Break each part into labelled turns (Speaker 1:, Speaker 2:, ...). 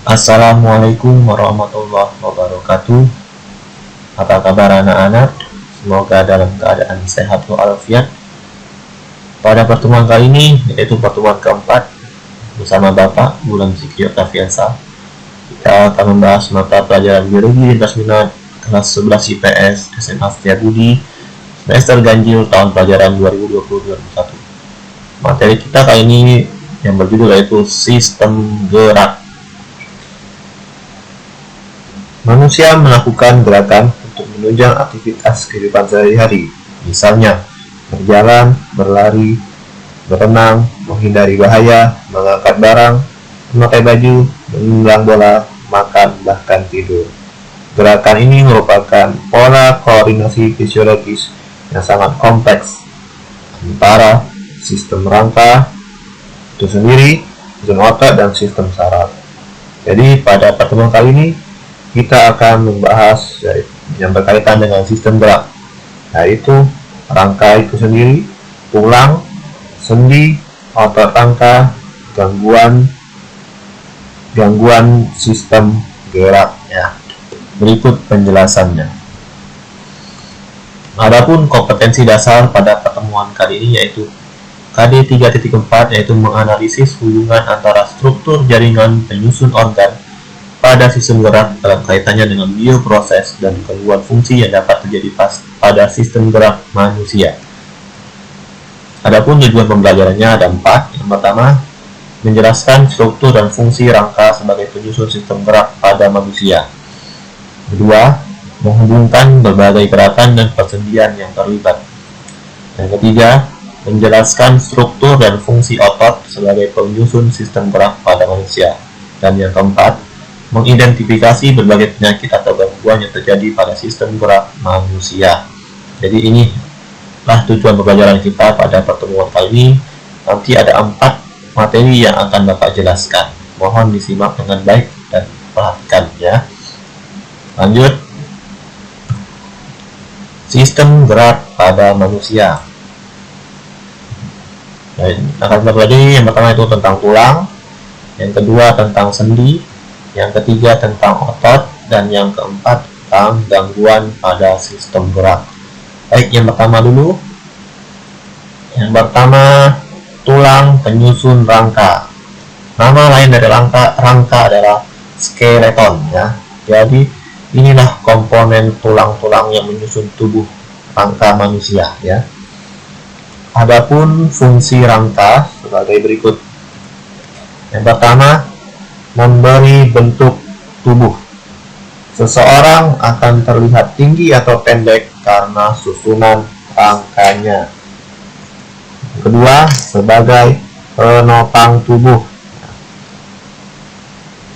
Speaker 1: Assalamualaikum warahmatullahi wabarakatuh. Apa kabar anak-anak? Semoga dalam keadaan sehat walafiat. Pada pertemuan kali ini, yaitu pertemuan keempat bersama Bapak Bulan Zikri Octaviansa, kita akan membahas mata pelajaran biologi lintas minat kelas 11 IPS SMA Setiabudi semester ganjil tahun pelajaran 2020-2021. Materi kita kali ini yang berjudul yaitu sistem gerak. Manusia melakukan gerakan untuk menunjang aktivitas kehidupan sehari-hari, misalnya berjalan, berlari, berenang, menghindari bahaya, mengangkat barang, memakai baju, menunggang bola, makan, bahkan tidur. Gerakan ini merupakan pola koordinasi fisiologis yang sangat kompleks antara sistem rangka itu sendiri, sistem otot, dan sistem saraf. Jadi pada pertemuan kali ini kita akan membahas yang berkaitan dengan sistem gerak, yaitu rangka itu sendiri, tulang, sendi, otot rangka, gangguan sistem gerak. Ya. Berikut penjelasannya. Adapun kompetensi dasar pada pertemuan kali ini yaitu KD 3.4, yaitu menganalisis hubungan antara struktur jaringan penyusun organ pada sistem gerak dalam kaitannya dengan bioproses dan gangguan fungsi yang dapat terjadi pada sistem gerak manusia. Adapun tujuan pembelajarannya ada 4. Yang pertama, menjelaskan struktur dan fungsi rangka sebagai penyusun sistem gerak pada manusia. Kedua, menghubungkan berbagai gerakan dan persendian yang terlibat. Yang ketiga, menjelaskan struktur dan fungsi otot sebagai penyusun sistem gerak pada manusia. Dan yang keempat, mengidentifikasi berbagai penyakit atau gangguan yang terjadi pada sistem gerak manusia. Jadi inilah tujuan pembelajaran kita pada pertemuan kali ini. Nanti ada 4 materi yang akan Bapak jelaskan. Mohon disimak dengan baik dan perhatikan ya. Lanjut. Sistem gerak pada manusia. Akan kita pelajari yang pertama itu tentang tulang, yang kedua tentang sendi, yang ketiga tentang otot, dan yang keempat tentang gangguan pada sistem gerak. Baik, yang pertama dulu. Yang pertama, tulang penyusun rangka. Nama lain dari rangka adalah skeleton ya. Jadi inilah komponen tulang-tulang yang menyusun tubuh rangka manusia ya. Adapun fungsi rangka sebagai berikut. Yang pertama, memberi bentuk tubuh. Seseorang akan terlihat tinggi atau pendek karena susunan rangkanya. Kedua, sebagai penopang tubuh.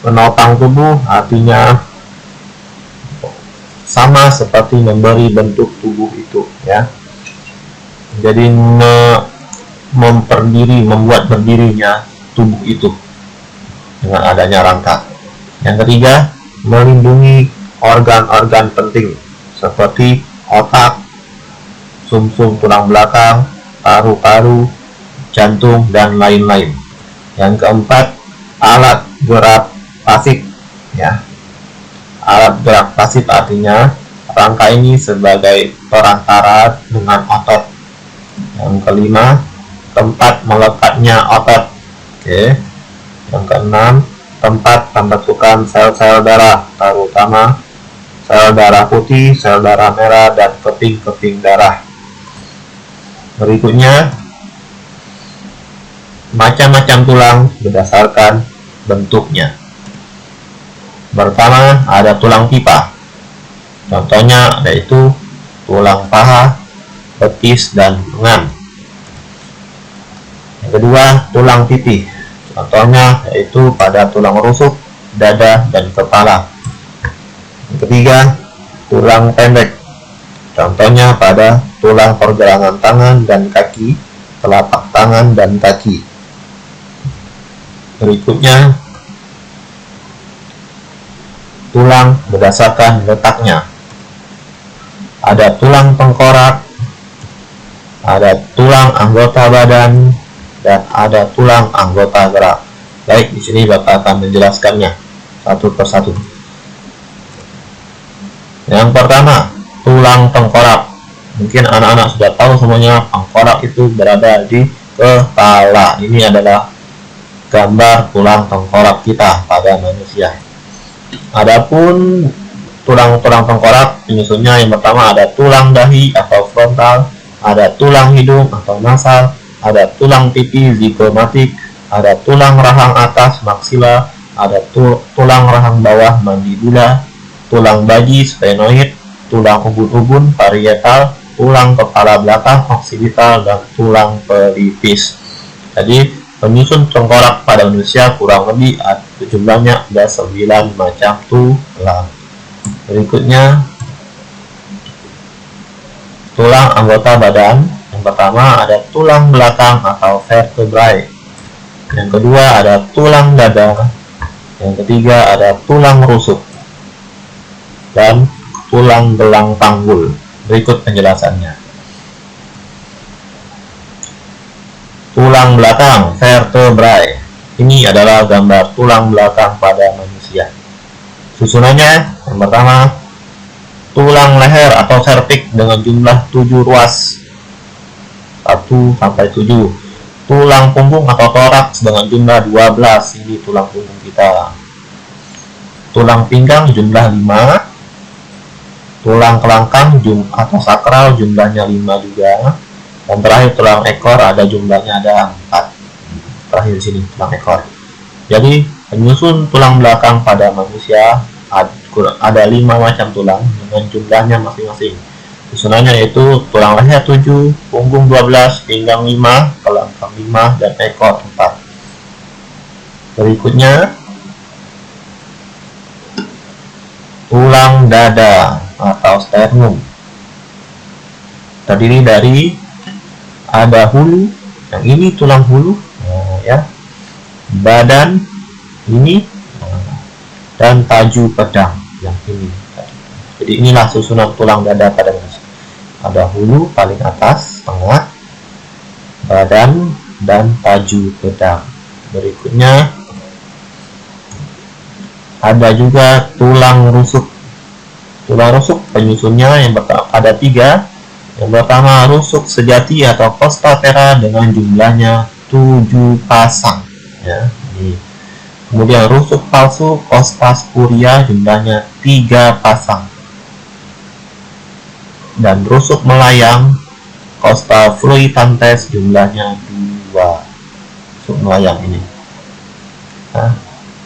Speaker 1: Penopang tubuh artinya sama seperti memberi bentuk tubuh itu ya. Jadi membuat berdirinya tubuh itu dengan adanya rangka. Yang ketiga, melindungi organ-organ penting seperti otak, sumsum tulang belakang, paru-paru, jantung, dan lain-lain. Yang keempat, alat gerak pasif ya. Alat gerak pasif artinya rangka ini sebagai perantara dengan otot. Yang kelima, tempat melekatnya otot. Oke. Yang keenam, tempat pembentukan sel-sel darah, terutama sel darah putih, sel darah merah, dan keping-keping darah. Berikutnya, macam-macam tulang berdasarkan bentuknya. Pertama, ada tulang pipa. Contohnya yaitu tulang paha, betis, dan lengan. Yang kedua, tulang pipih. Contohnya yaitu pada tulang rusuk, dada, dan kepala. Yang ketiga, tulang pendek. Contohnya pada tulang pergelangan tangan dan kaki, telapak tangan, dan kaki. Berikutnya, tulang berdasarkan letaknya. Ada tulang tengkorak, ada tulang anggota badan, dan ada tulang anggota gerak. Baik, di sini Bapak akan menjelaskannya. satu persatu. Yang pertama, tulang tengkorak. Mungkin anak-anak sudah tahu semuanya, tengkorak itu berada di kepala. Ini adalah gambar tulang tengkorak kita pada manusia. Adapun tulang-tulang tengkorak penyusunnya, yang pertama ada tulang dahi atau frontal, ada tulang hidung atau nasal, ada tulang pipi zigomatik, ada tulang rahang atas maksila, ada tulang rahang bawah mandibula, tulang baji sphenoid, tulang ubun-ubun parietal, tulang kepala belakang oksipital, dan tulang pelipis. Jadi penyusun tengkorak pada manusia kurang lebih jumlahnya ada 9 macam tulang. Berikutnya tulang anggota badan. Yang pertama ada tulang belakang atau vertebrae. Yang kedua ada tulang dada. Yang ketiga ada tulang rusuk dan tulang gelang panggul. Berikut penjelasannya. Tulang belakang, vertebrae. Ini adalah gambar tulang belakang pada manusia. Susunannya, yang pertama, tulang leher atau cervix dengan jumlah 7 ruas. 1 sampai 7. Tulang punggung atau toraks dengan jumlah 12. Ini tulang punggung kita. Tulang pinggang jumlah 5. Tulang kelangkang atau sakral jumlahnya 5 juga. Dan terakhir tulang ekor ada jumlahnya ada 4. Terakhir di sini tulang ekor. Jadi penyusun tulang belakang pada manusia ada 5 macam tulang dengan jumlahnya masing-masing. Susunannya yaitu tulang leher 7, punggung 12, pinggang 5, kelangkang 5, dan ekor 4. Berikutnya tulang dada atau sternum. Terdiri dari ada hulu, yang ini tulang hulu, ya, badan ini, dan taju pedang yang ini. Jadi inilah susunan tulang dada pada manusia. Ada hulu paling atas, tengah, badan, dan taju pedang. Berikutnya ada juga tulang rusuk. Tulang rusuk penyusunnya yang ada 3. Yang pertama rusuk sejati atau costa terra dengan jumlahnya 7 pasang. Ya, ini. Kemudian rusuk palsu costa spuria jumlahnya 3 pasang. Dan rusuk melayang costa fruitantes jumlahnya 2. Rusuk melayang ini. Nah,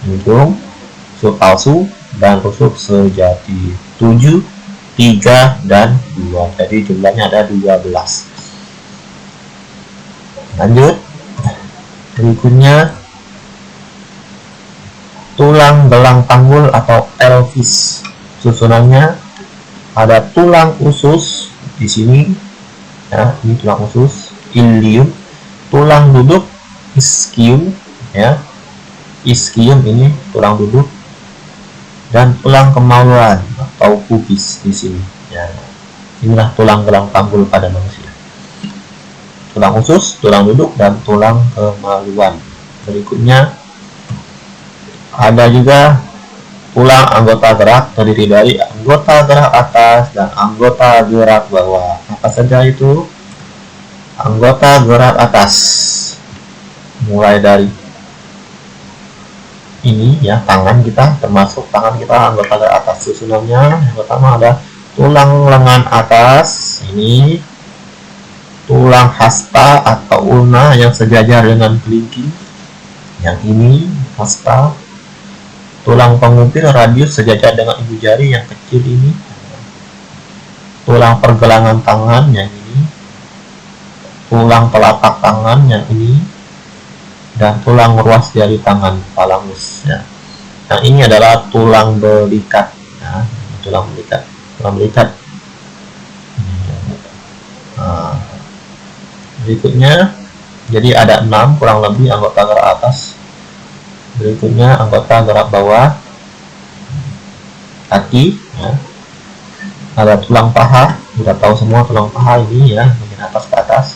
Speaker 1: hidung, rusuk palsu, dan rusuk sejati 7, 3, dan 2. Jadi jumlahnya ada 12. Lanjut. Berikutnya tulang gelang panggul atau pelvis. Susunannya ada tulang usus di sini. Ya, ini tulang usus, ilium, tulang duduk, ischium, ya. Ischium ini tulang duduk, dan tulang kemaluan atau pubis di sini. Ya. Inilah tulang gelang panggul pada manusia. Tulang usus, tulang duduk, dan tulang kemaluan. Berikutnya ada juga tulang anggota gerak, terdiri dari anggota gerak atas dan anggota gerak bawah. Apa saja itu? Anggota gerak atas mulai dari ini, ya, tangan kita, termasuk tangan kita anggota gerak atas. Susunannya yang pertama ada tulang lengan atas, ini tulang hasta atau ulna yang sejajar dengan kelingking, yang ini hasta. Tulang pengumpil radius sejajar dengan ibu jari yang kecil ini. Tulang pergelangan tangan yang ini. Tulang telapak tangan yang ini. Dan tulang ruas jari tangan thalamus, ya. Yang ini adalah tulang belikat, ya. Tulang belikat, tulang belikat. Nah, berikutnya jadi ada 6 kurang lebih anggota gerak atas. Berikutnya anggota gerak bawah, kaki, ya. Ada tulang paha, sudah tahu semua tulang paha ini, ya, bagian atas ke atas.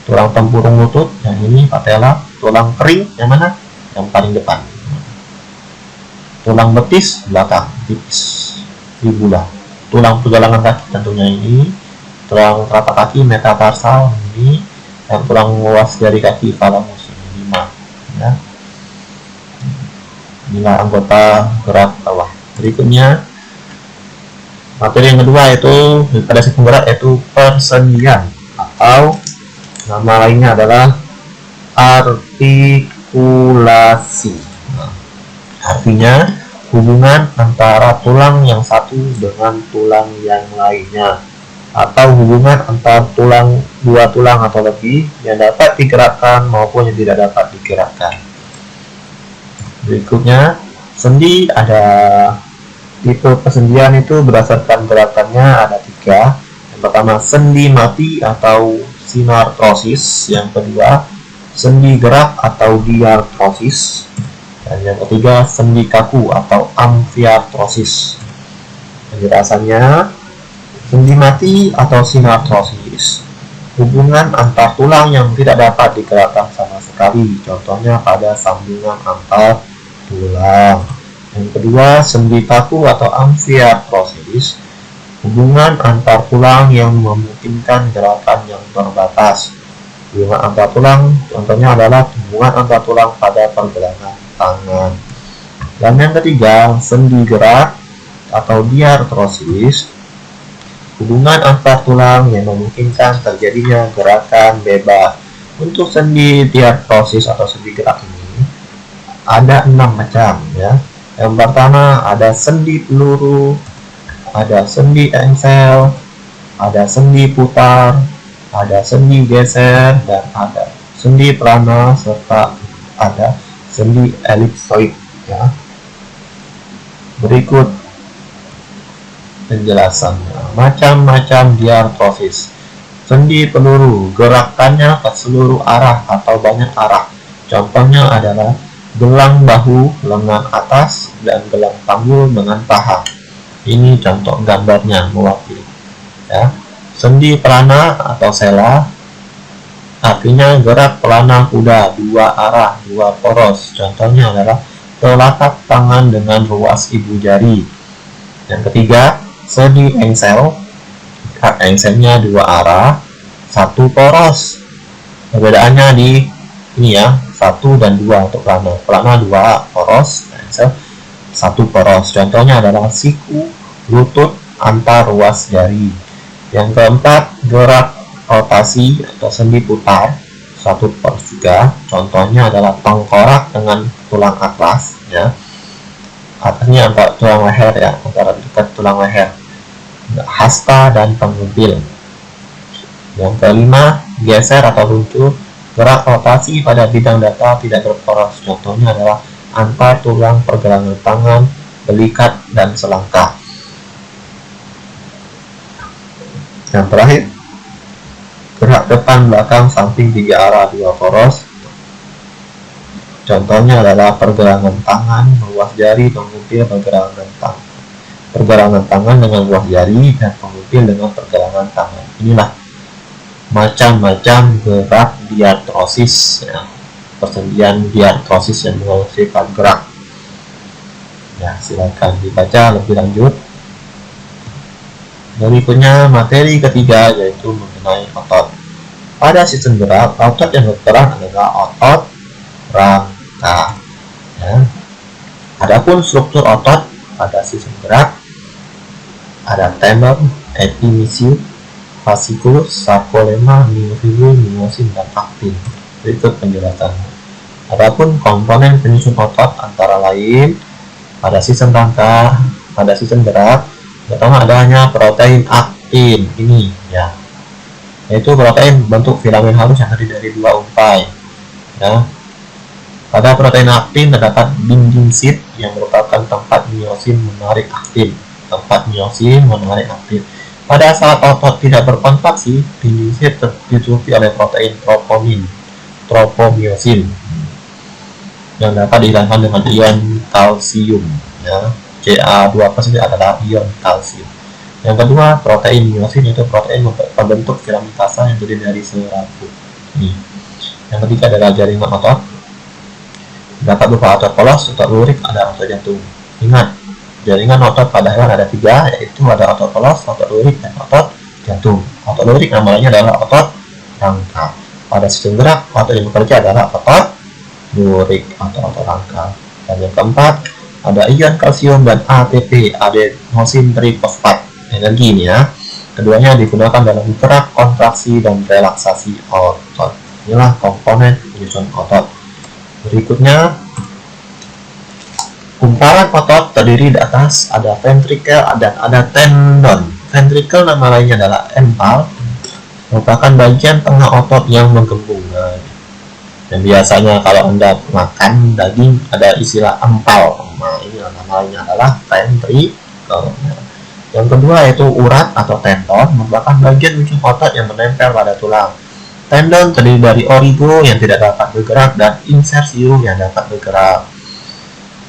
Speaker 1: Tulang tempurung lutut, yang ini patella. Tulang kering yang mana? Yang paling depan. tulang betis belakang tipis fibula, tulang pergelangan kaki tentunya ini, tulang telapak kaki metatarsal ini, dan tulang ruas jari kaki thalamus ini 5 ya. Inilah anggota gerak bawah. Berikutnya materi yang kedua yaitu pada sistem gerak yaitu persendian atau nama lainnya adalah artikulasi. Nah, artinya hubungan antara tulang yang satu dengan tulang yang lainnya, atau hubungan antara dua tulang atau lebih yang dapat digerakkan maupun yang tidak dapat digerakkan. Berikutnya, sendi ada tipe persendian itu berdasarkan gerakannya ada 3. Yang pertama, sendi mati atau sinartrosis. Yang kedua, sendi gerak atau diartrosis. Dan yang ketiga, sendi kaku atau amfiartrosis. Penjelasannya, sendi mati atau sinartrosis, hubungan antar tulang yang tidak dapat digerakkan sama sekali, contohnya pada sambungan antar tulang. Yang kedua, sendi kaku atau amfiartrosis, hubungan antar tulang yang memungkinkan gerakan yang terbatas. Hubungan antar tulang contohnya adalah hubungan antar tulang pada pergelangan tangan. Dan yang ketiga, sendi gerak atau diartrosis, hubungan antar tulang yang memungkinkan terjadinya gerakan bebas. Untuk sendi diartrosis atau sendi gerak ini ada 6 macam ya. Yang pertama ada sendi peluru, ada sendi engsel, ada sendi putar, ada sendi geser, dan ada sendi pelana, serta ada sendi elipsoid ya. Berikut penjelasannya. Macam-macam diartrosis. Sendi peluru, gerakannya ke seluruh arah atau banyak arah. Contohnya adalah gelang bahu, lengan atas, dan gelang panggul dengan paha. Ini contoh gambarnya mewakili. Ya. Sendi pelana atau sela, artinya gerak pelana kuda 2 arah, 2 poros. Contohnya adalah telapak tangan dengan ruas ibu jari. Yang ketiga, sendi engsel, gerak engselnya 2 arah, 1 poros. Perbedaannya di ini ya, 1 dan 2 untuk pelana. Pelana 2 poros, engsel 1 poros. Contohnya adalah siku, lutut, antar ruas jari. Yang keempat, gerak rotasi atau sendi putar 1 poros juga. Contohnya adalah tengkorak dengan tulang atlas ya. Atasnya antara tulang leher ya, antara dekat tulang leher. Hasta dan pengumpil. Yang kelima, geser atau luncur, gerak rotasi pada bidang data tidak berporos. Contohnya adalah antar tulang pergelangan tangan, belikat, dan selangkah. Yang terakhir, gerak depan, belakang, samping 3 arah 2 poros. Contohnya adalah pergelangan tangan, ruas jari, pengumpil, pergelangan tangan dengan ruas jari, dan pengumpil dengan pergelangan tangan. Inilah macam-macam gerak diartrosis ya. Persendian diartrosis yang menghasilkan gerak ya. Silakan dibaca lebih lanjut. Berikutnya materi ketiga yaitu mengenai otot. Pada sistem gerak, otot yang berperan adalah otot rangka ya. Adapun struktur otot pada sistem gerak ada tendon, epimysium, fasciculus, sarcolemma, myofibril, myosin, dan aktin. Berikut penjelasannya. Adapun komponen penyusun otot antara lain pada sistem rangka, pada sistem gerak, pertama adanya protein aktin ini ya, yaitu protein bentuk filamen halus yang terdiri dari 2 untai ya. Pada protein aktin terdapat binding site yang merupakan tempat myosin menarik aktin. Pada saat otot tidak berkontraksi, binding site ditutupi oleh protein tropomyosin yang dapat dihilangkan dengan ion kalsium ya. Ca2+ adalah ion kalsium. Yang kedua, protein myosin yaitu protein pembentuk filamentasa yang terdiri dari sel rambut. Yang ketiga adalah jaringan otot. Dapat berupa otot polos, otot lurik, ada otot jantung. Ingat, jaringan otot pada hewan ada 3, yaitu ada otot polos, otot lurik, dan otot jantung. Otot lurik namanya adalah otot rangka. Pada sistem gerak, otot yang bekerja adalah otot lurik atau otot rangka. Dan yang keempat, ada ion kalsium dan ATP, adenosin trifosfat. Energi ini ya. Keduanya digunakan dalam gerak, kontraksi, dan relaksasi otot. Inilah komponen penyusun otot. Berikutnya, kumparan otot terdiri di atas ada ventricle dan ada tendon. Ventricle nama lainnya adalah empal, merupakan bagian tengah otot yang menggembung. Dan biasanya kalau Anda makan daging ada istilah empal. Nah, ini nama lainnya adalah ventricle. Yang kedua yaitu urat atau tendon, merupakan bagian ujung otot yang menempel pada tulang. Tendon terdiri dari origo yang tidak dapat bergerak dan insersium yang dapat bergerak.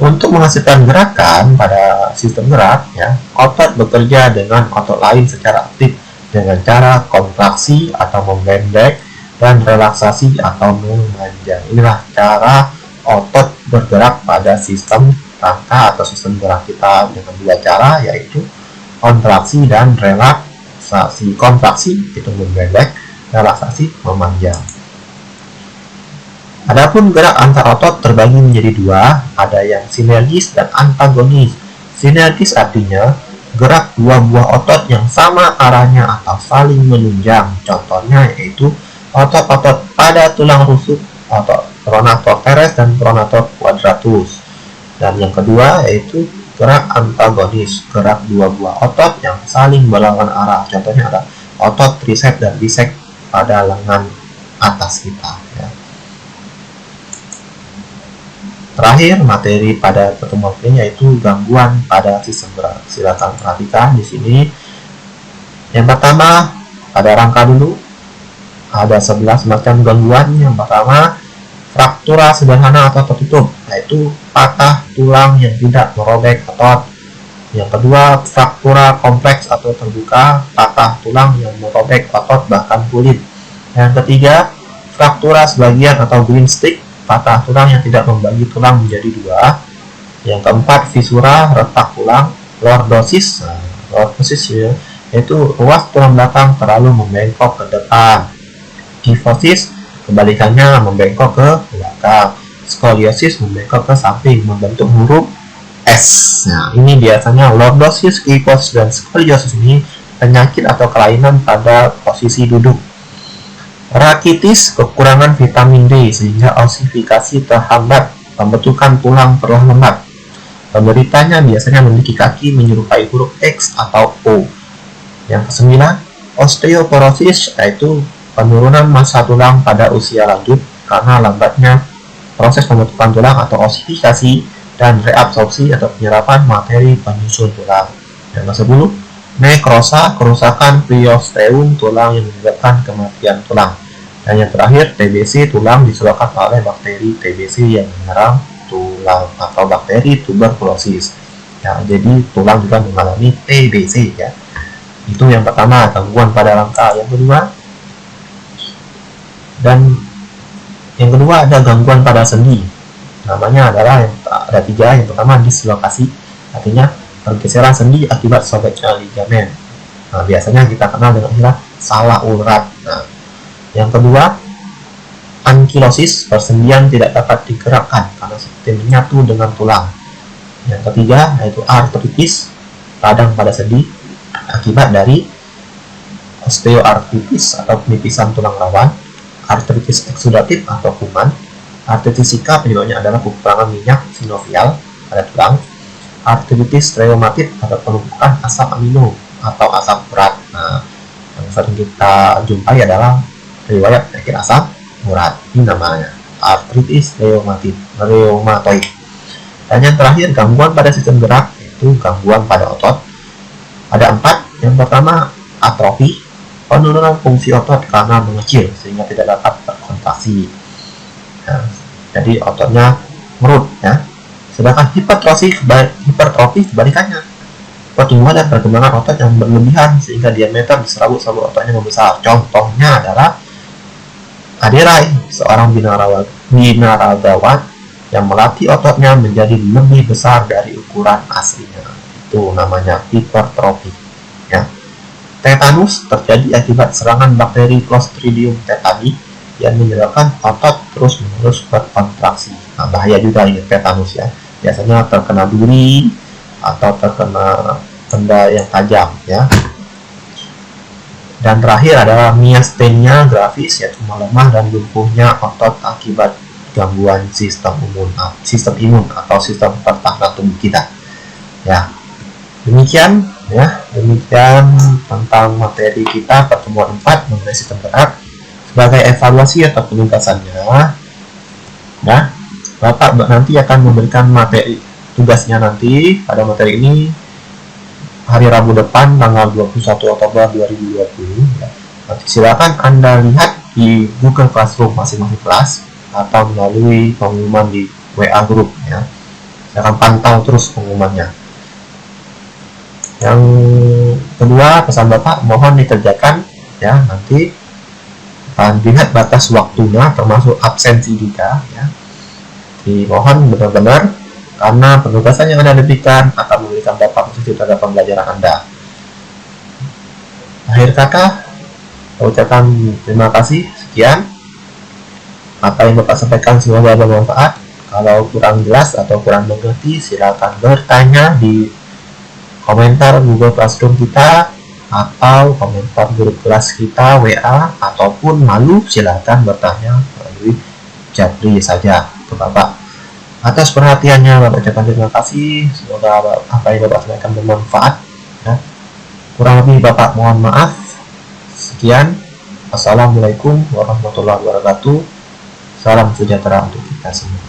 Speaker 1: Untuk menghasilkan gerakan pada sistem gerak, ya, otot bekerja dengan otot lain secara aktif dengan cara kontraksi atau memendek dan relaksasi atau memanjang. Inilah cara otot bergerak pada sistem rangka atau sistem gerak kita dengan 2 cara, yaitu kontraksi dan relaksasi. Kontraksi itu memendek, relaksasi memanjang. Adapun gerak antar otot terbagi menjadi 2, ada yang sinergis dan antagonis. Sinergis artinya gerak 2 buah otot yang sama arahnya atau saling menunjang. Contohnya yaitu otot-otot pada tulang rusuk, otot pronator teres dan pronator quadratus. Dan yang kedua yaitu gerak antagonis, gerak 2 buah otot yang saling berlawanan arah. Contohnya ada otot tricep dan bicep pada lengan atas kita. Ya. Terakhir, materi pada pertemuan ini yaitu gangguan pada sistem gerak. Silakan perhatikan di sini. Yang pertama, pada rangka dulu ada 11 macam gangguan. Yang pertama, fraktura sederhana atau tertutup, yaitu patah tulang yang tidak merobek otot. Yang kedua, fraktura kompleks atau terbuka, patah tulang yang merobek otot bahkan kulit. Yang ketiga, fraktura sebagian atau green stick, patah tulang yang tidak membagi tulang menjadi 2. Yang keempat, fisura, retak tulang. Lordosis, lordosis ya, yaitu ruas tulang belakang terlalu membengkok ke depan. Kyphosis, kebalikannya membengkok ke belakang. Skoliosis, membengkok ke samping, membentuk huruf S. Nah, ini biasanya lordosis, kyphosis, dan skoliosis ini penyakit atau kelainan pada posisi duduk. Rakitis, kekurangan vitamin D sehingga osifikasi terhambat, pembentukan tulang perlahan-lambat. Penderitanya biasanya memiliki kaki menyerupai huruf X atau O. Yang kesembilan, osteoporosis, yaitu penurunan massa tulang pada usia lanjut karena lambatnya proses pembentukan tulang atau osifikasi dan reabsorpsi atau penyerapan materi penyusun tulang. Yang ke-10, nekrosa, kerusakan periosteum tulang yang menyebabkan kematian tulang. Dan yang terakhir, TBC, tulang disebabkan oleh bakteri TBC yang menyerang tulang atau bakteri tuberkulosis. Ya, jadi tulang juga mengalami TBC ya. Itu yang pertama, gangguan pada rangka. Yang kedua, ada gangguan pada sendi. Namanya adalah ada 3. Yang pertama, dislokasi, artinya pergeseran sendi akibat sobeknya ligamen. Nah, biasanya kita kenal dengan istilah salah urat. Nah, yang kedua, ankilosis, persendian tidak dapat digerakkan karena seperti menyatu dengan tulang. Yang ketiga, yaitu artritis, radang pada sendi akibat dari osteoartritis atau penipisan tulang rawan, artritis eksudatif atau kuman, artritis sika penyebabnya adalah kekurangan minyak sinovial pada tulang, artritis reumatit atau penumpukan asam amino atau asam urat. Nah, yang sering kita jumpai adalah riwayat penyakit asam urat. Ini namanya artritis reumatoid. Dan yang terakhir, gangguan pada sistem gerak, yaitu gangguan pada otot. Ada 4. Yang pertama, atrofi, penurunan fungsi otot karena mengecil sehingga tidak dapat berkontraksi. Nah, jadi ototnya merut ya. Sedangkan hipertrofi kebalikannya, pertumbuhan dan perkembangan otot yang berlebihan sehingga diameter di serabut-serabut ototnya membesar. Contohnya adalah Aderai, seorang binaragawan yang melatih ototnya menjadi lebih besar dari ukuran aslinya. Itu namanya hipertrofi. Ya. Tetanus terjadi akibat serangan bakteri Clostridium tetani yang menyebabkan otot terus-menerus berkontraksi. Nah, bahaya juga ini tetanus ya. Biasanya terkena duri atau terkena benda yang tajam ya. Dan terakhir adalah miastenia gravis, yaitu melemah dan lumpuhnya otot akibat gangguan sistem imun atau sistem pertahanan tubuh kita. Ya, demikian tentang materi kita pertemuan 4 mengenai sistem gerak. Sebagai evaluasi atau penugasannya, ya, Bapak nanti akan memberikan materi tugasnya nanti pada materi ini hari Rabu depan tanggal 21 Oktober 2020 ya. Nanti silakan Anda lihat di Google Classroom masing-masing kelas atau melalui pengumuman di WA Group ya. Saya akan pantau terus pengumumannya. Yang kedua, pesan Bapak mohon dikerjakan ya, nanti akan dilihat batas waktunya termasuk absensi juga ya. Dimohon benar-benar karena penugasan yang Anda diberikan akan memberikan dampak positif terhadap pembelajaran Anda. Akhir kata, saya ucapkan terima kasih. Sekian apa yang Bapak sampaikan, semoga bermanfaat. Kalau kurang jelas atau kurang mengerti, silakan bertanya di komentar Google Classroom kita atau komentar grup kelas kita WA, ataupun malu silakan bertanya melalui Japri saja ke Bapak. Atas perhatiannya Bapak ucapkan terima kasih. Semoga apa yang Bapak sampaikan bermanfaat ya. Kurang lebih Bapak mohon maaf. Sekian. Assalamualaikum warahmatullahi wabarakatuh. Salam sejahtera untuk kita semua.